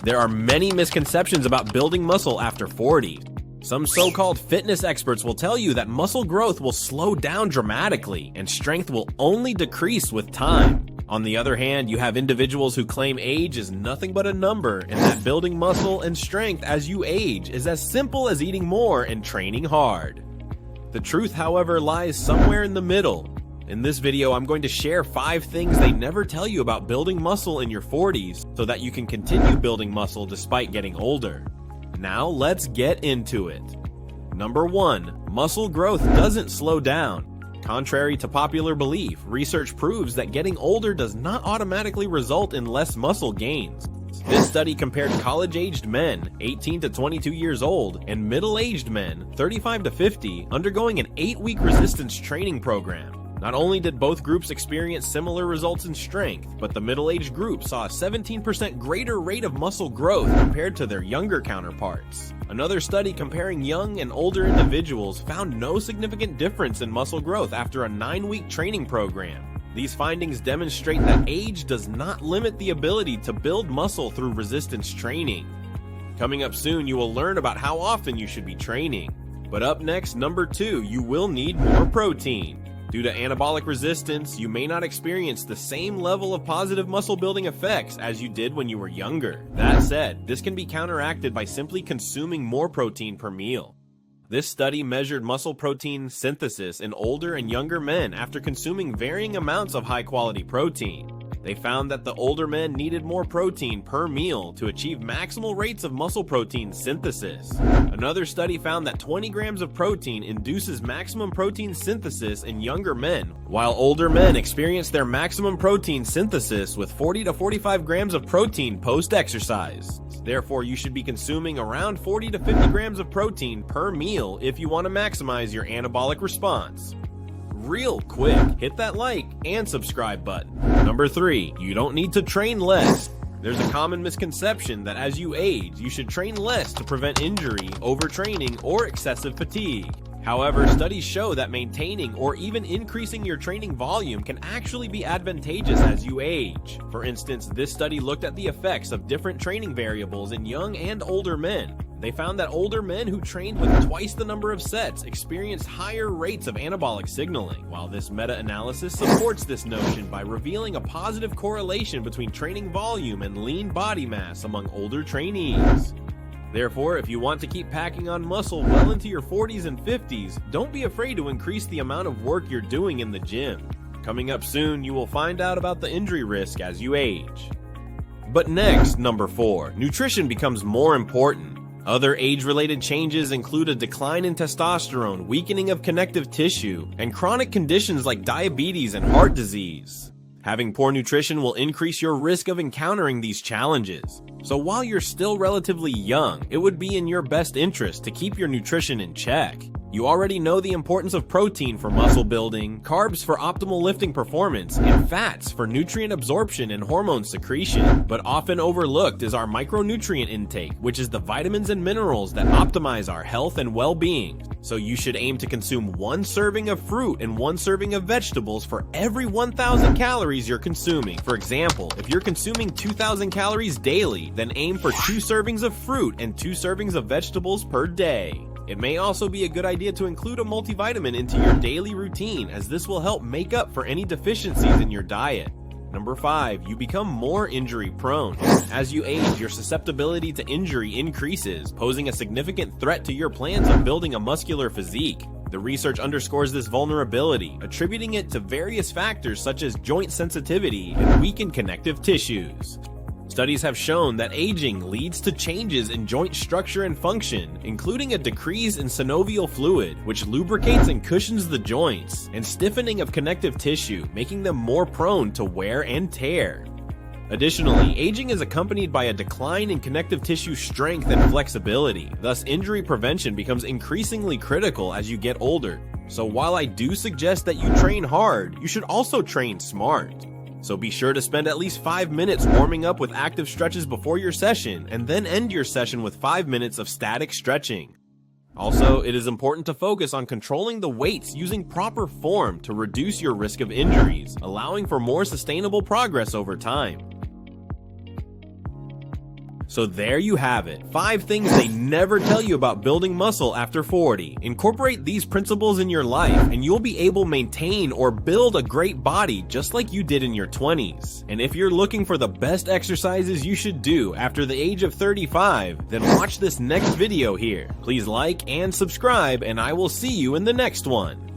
There are many misconceptions about building muscle after 40. Some so-called fitness experts will tell you that muscle growth will slow down dramatically and strength will only decrease with time. On the other hand, you have individuals who claim age is nothing but a number and that building muscle and strength as you age is as simple as eating more and training hard. The truth, however, lies somewhere in the middle. In this video, I'm going to share 5 things they never tell you about building muscle in your 40s so that you can continue building muscle despite getting older. Now let's get into it. Number 1, muscle growth doesn't slow down. Contrary to popular belief, research proves that getting older does not automatically result in less muscle gains. This study compared college-aged men, 18 to 22 years old, and middle-aged men, 35 to 50, undergoing an 8-week resistance training program. Not only did both groups experience similar results in strength, but the middle-aged group saw a 17% greater rate of muscle growth compared to their younger counterparts. Another study comparing young and older individuals found no significant difference in muscle growth after a 9-week training program. These findings demonstrate that age does not limit the ability to build muscle through resistance training. Coming up soon, you will learn about how often you should be training. But up next, number 2, you will need more protein. Due to anabolic resistance, you may not experience the same level of positive muscle building effects as you did when you were younger. That said, this can be counteracted by simply consuming more protein per meal. This study measured muscle protein synthesis in older and younger men after consuming varying amounts of high-quality protein. They found that the older men needed more protein per meal to achieve maximal rates of muscle protein synthesis. Another study found that 20 grams of protein induces maximum protein synthesis in younger men, while older men experience their maximum protein synthesis with 40 to 45 grams of protein post-exercise. Therefore, you should be consuming around 40 to 50 grams of protein per meal if you want to maximize your anabolic response. Real quick, hit that like and subscribe button. Number 3, you don't need to train less. There's a common misconception that as you age, you should train less to prevent injury, overtraining, or excessive fatigue. However, studies show that maintaining or even increasing your training volume can actually be advantageous as you age. For instance, this study looked at the effects of different training variables in young and older men. They found that older men who trained with twice the number of sets experienced higher rates of anabolic signaling, while this meta-analysis supports this notion by revealing a positive correlation between training volume and lean body mass among older trainees. Therefore, if you want to keep packing on muscle well into your 40s and 50s, don't be afraid to increase the amount of work you're doing in the gym. Coming up soon, you will find out about the injury risk as you age. But next, number 4, nutrition becomes more important. Other age-related changes include a decline in testosterone, weakening of connective tissue, and chronic conditions like diabetes and heart disease. Having poor nutrition will increase your risk of encountering these challenges. So while you're still relatively young, it would be in your best interest to keep your nutrition in check. You already know the importance of protein for muscle building, carbs for optimal lifting performance, and fats for nutrient absorption and hormone secretion. But often overlooked is our micronutrient intake, which is the vitamins and minerals that optimize our health and well-being. So you should aim to consume 1 serving of fruit and 1 serving of vegetables for every 1,000 calories you're consuming. For example, if you're consuming 2,000 calories daily, then aim for 2 servings of fruit and 2 servings of vegetables per day. It may also be a good idea to include a multivitamin into your daily routine, as this will help make up for any deficiencies in your diet. Number 5, you become more injury prone. As you age, your susceptibility to injury increases, posing a significant threat to your plans of building a muscular physique. The research underscores this vulnerability, attributing it to various factors such as joint sensitivity and weakened connective tissues. Studies have shown that aging leads to changes in joint structure and function, including a decrease in synovial fluid, which lubricates and cushions the joints, and stiffening of connective tissue, making them more prone to wear and tear. Additionally, aging is accompanied by a decline in connective tissue strength and flexibility, thus injury prevention becomes increasingly critical as you get older. So while I do suggest that you train hard, you should also train smart. So be sure to spend at least 5 minutes warming up with active stretches before your session, and then end your session with 5 minutes of static stretching. Also, it is important to focus on controlling the weights using proper form to reduce your risk of injuries, allowing for more sustainable progress over time. So there you have it, 5 things they never tell you about building muscle after 40. Incorporate these principles in your life and you'll be able to maintain or build a great body just like you did in your 20s. And if you're looking for the best exercises you should do after the age of 35, then watch this next video here. Please like and subscribe and I will see you in the next one.